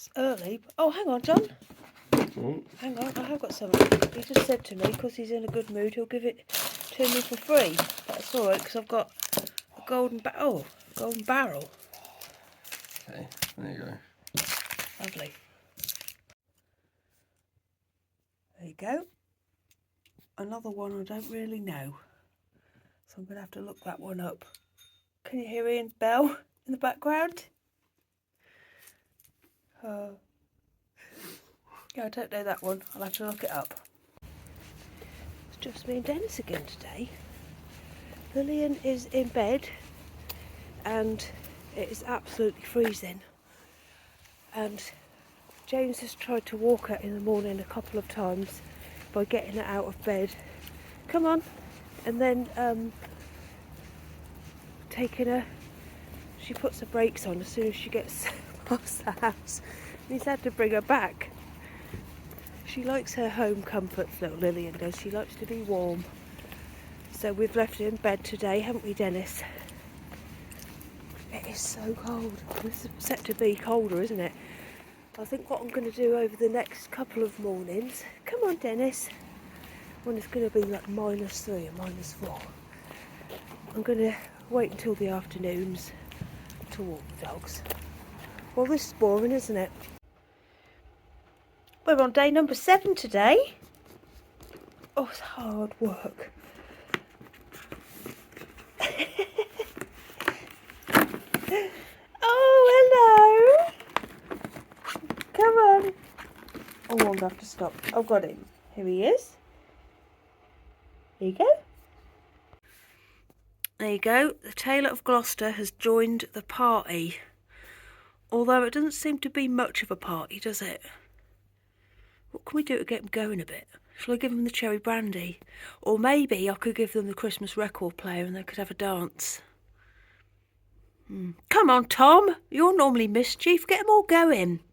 It's early. Oh, hang on, John. Hang on, I have got something. He just said to me, because he's in a good mood, he'll give it to me for free. That's alright, because I've got a golden barrel. Okay, there you go. Lovely. There you go. Another one I don't really know. So I'm going to have to look that one up. Can you hear Ian's bell in the background? Yeah, I don't know that one. I'll have to look it up. It's just me and Dennis again today. Lillian is in bed and it is absolutely freezing. And James has tried to walk her in the morning a couple of times by getting her out of bed. Come on. And then taking her, she puts the brakes on as soon as she gets past the house. And he's had to bring her back. She likes her home comforts, little Lillian does. She likes to be warm. So we've left her in bed today, haven't we, Dennis? It is so cold. This is set to be colder, isn't it? I think what I'm going to do over the next couple of mornings... Come on, Dennis. When it's going to be like -3 or -4. I'm going to wait until the afternoons to walk the dogs. Well, this is boring, isn't it? We're on day number 7 today. Oh, it's hard work. Oh, hello. Come on. Oh, I'm going to have to stop. I've got him. Here he is. There you go. There you go. The Tailor of Gloucester has joined the party. Although it doesn't seem to be much of a party, does it? What can we do to get them going a bit? Shall I give them the cherry brandy? Or maybe I could give them the Christmas record player and they could have a dance. Come on, Tom. You're normally mischief. Get them all going.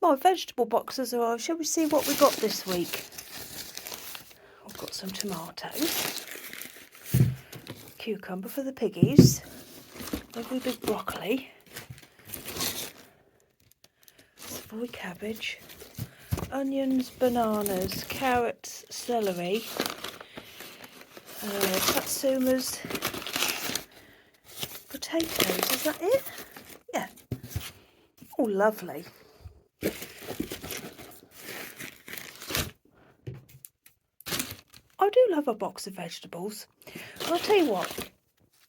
My vegetable boxes arrived. Shall we see what we got this week? I've got some tomatoes. Cucumber for the piggies. Lovely big broccoli. Savoy cabbage. Onions, bananas, carrots, celery, satsumas, potatoes, is that it? Yeah. Oh, lovely. I do love a box of vegetables. And I'll tell you what,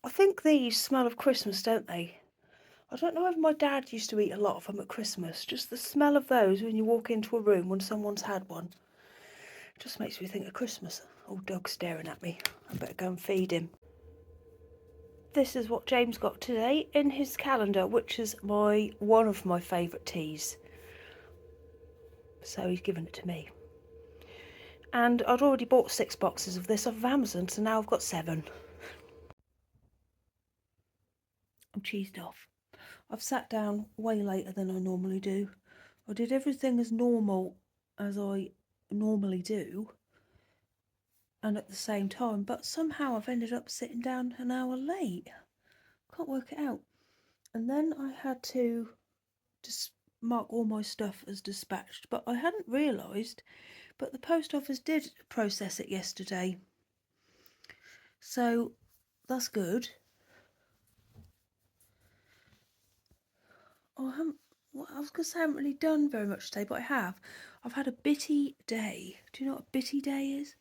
I think these smell of Christmas, don't they? I don't know if my dad used to eat a lot of them at Christmas. Just the smell of those when you walk into a room when someone's had one. Just makes me think of Christmas. Oh, dog's staring at me. I better go and feed him. This is what James got today in his calendar, which is one of my favourite teas. So he's given it to me. And I'd already bought 6 boxes of this off of Amazon, so now I've got 7. I'm cheesed off. I've sat down way later than I normally do. I did everything as normal as I normally do, and at the same time, but somehow I've ended up sitting down an hour late. Can't work it out. And then I had to just mark all my stuff as dispatched, but I hadn't realised, but the post office did process it yesterday. So that's good. I was going to say I haven't really done very much today, but I have. I've had a bitty day. Do you know what a bitty day is?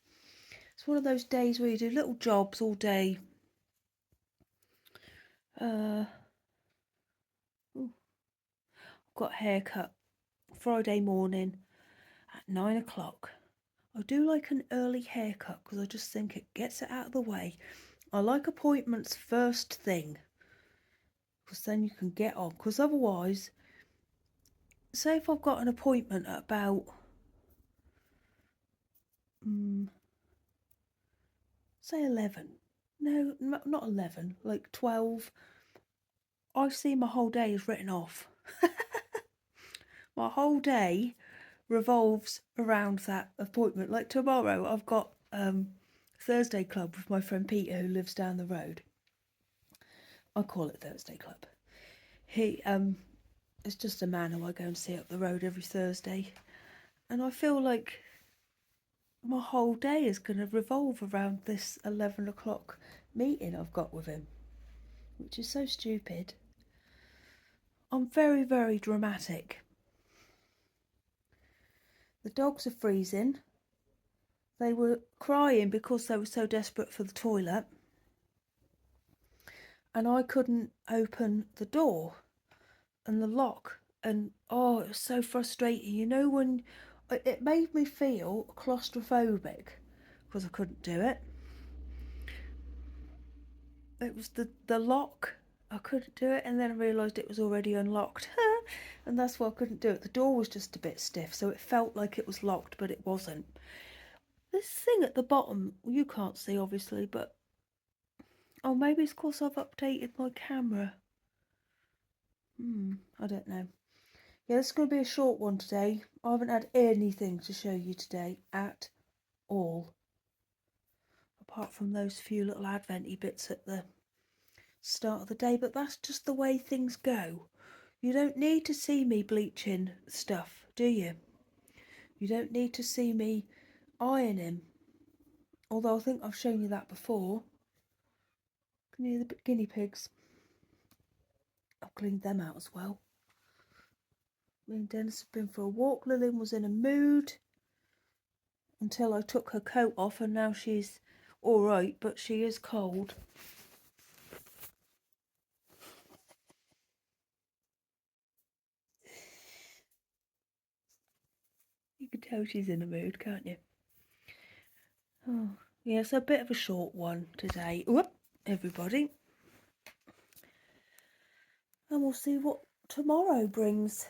It's one of those days where you do little jobs all day. I've got a haircut Friday morning at 9 o'clock. I do like an early haircut because I just think it gets it out of the way. I like appointments first thing because then you can get on. Because otherwise, say if I've got an appointment at about say 11. No, not 11, like 12. I see my whole day is written off. My whole day revolves around that appointment. Like tomorrow, I've got Thursday Club with my friend Peter who lives down the road. I call it Thursday Club. It's just a man who I go and see up the road every Thursday. And I feel like my whole day is going to revolve around this 11 o'clock meeting I've got with him, which is so stupid. I'm very, very dramatic. The dogs are freezing. They were crying because they were so desperate for the toilet. And I couldn't open the door and the lock. And oh, it was so frustrating. You know, when it made me feel claustrophobic because I couldn't do it. It was the lock. I couldn't do it, and then I realised it was already unlocked. And that's why I couldn't do it. The door was just a bit stiff, so it felt like it was locked, but it wasn't. This thing at the bottom, you can't see obviously, but oh, maybe it's because I've updated my camera. I don't know. Yeah, this is going to be a short one today. I haven't had anything to show you today at all. Apart from those few little adventy bits at the start of the day, but that's just the way things go. You don't need to see me bleaching stuff, do you? You don't need to see me ironing. Although I think I've shown you that before. Can you hear the guinea pigs? I've cleaned them out as well. Me and Dennis have been for a walk. Lillian was in a mood until I took her coat off, and now she's alright, but she is cold. You can tell she's in a mood, can't you? Oh, yeah, it's a bit of a short one today. Whoop, everybody. And we'll see what tomorrow brings.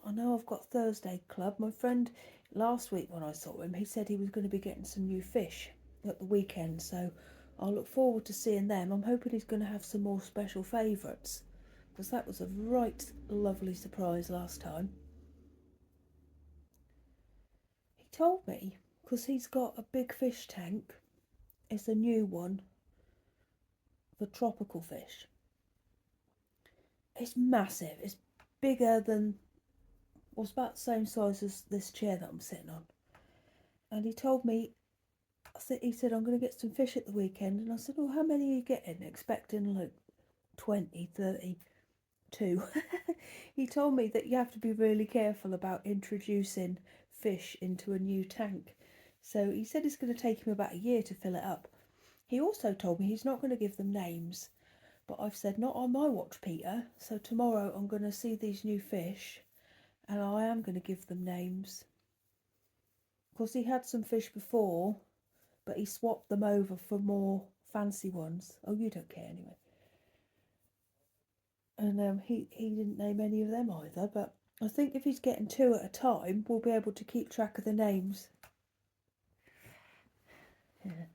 I know I've got Thursday club. My friend last week when I saw him, he said he was going to be getting some new fish at the weekend, so I'll look forward to seeing them. I'm hoping he's going to have some more special favourites, because that was a right lovely surprise last time. He told me, because he's got a big fish tank, it's a new one for tropical fish. It's massive. It's bigger than, well, it's about the same size as this chair that I'm sitting on. And he told me, he said, I'm going to get some fish at the weekend. And I said, well, how many are you getting? Expecting like 20, 32. He told me that you have to be really careful about introducing fish into a new tank. So he said it's going to take him about a year to fill it up. He also told me he's not going to give them names. But I've said, not on my watch, Peter. So tomorrow I'm going to see these new fish and I am going to give them names. Because he had some fish before, but he swapped them over for more fancy ones. Oh, you don't care anyway. And he didn't name any of them either. But I think if he's getting 2 at a time, we'll be able to keep track of the names. Yeah.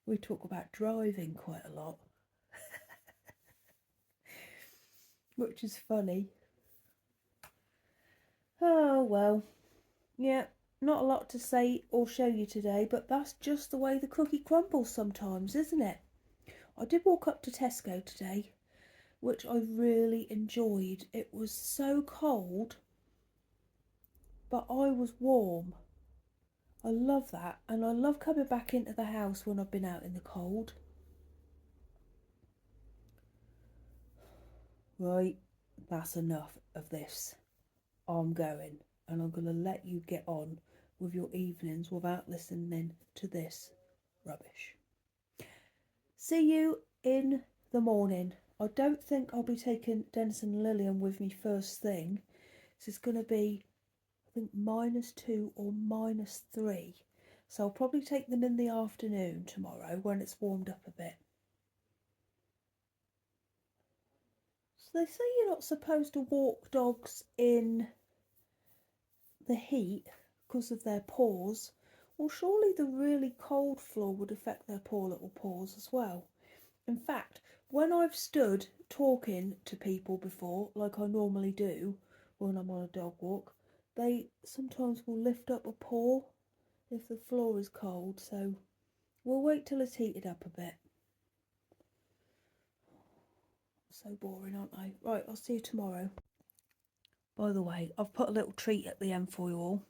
We talk about driving quite a lot. Which is funny. Oh, well. Yeah, not a lot to say or show you today, but that's just the way the cookie crumbles sometimes, isn't it? I did walk up to Tesco today, which I really enjoyed. It was so cold, but I was warm. I love that, and I love coming back into the house when I've been out in the cold. Right, that's enough of this. I'm going, and I'm going to let you get on with your evenings without listening to this rubbish. See you in the morning. I don't think I'll be taking Dennis and Lillian with me first thing. So it's going to be, I think, -2 or -3. So I'll probably take them in the afternoon tomorrow when it's warmed up a bit. So they say you're not supposed to walk dogs in the heat because of their paws. Well, surely the really cold floor would affect their poor little paws as well. In fact, when I've stood talking to people before, like I normally do when I'm on a dog walk, they sometimes will lift up a paw if the floor is cold, so we'll wait till it's heated up a bit. So boring, aren't I? Right, I'll see you tomorrow. By the way, I've put a little treat at the end for you all.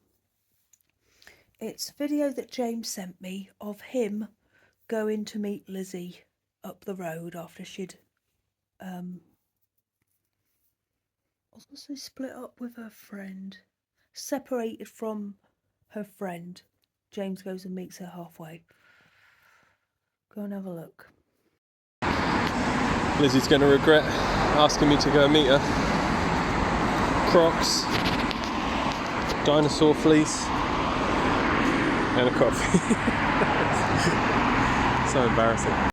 It's a video that James sent me of him going to meet Lizzie up the road after she'd I was going to say split up with her friend. Separated from her friend. James goes and meets her halfway. Go and have a look. Lizzie's going to regret asking me to go and meet her. Crocs, dinosaur fleece, and a coffee. So embarrassing.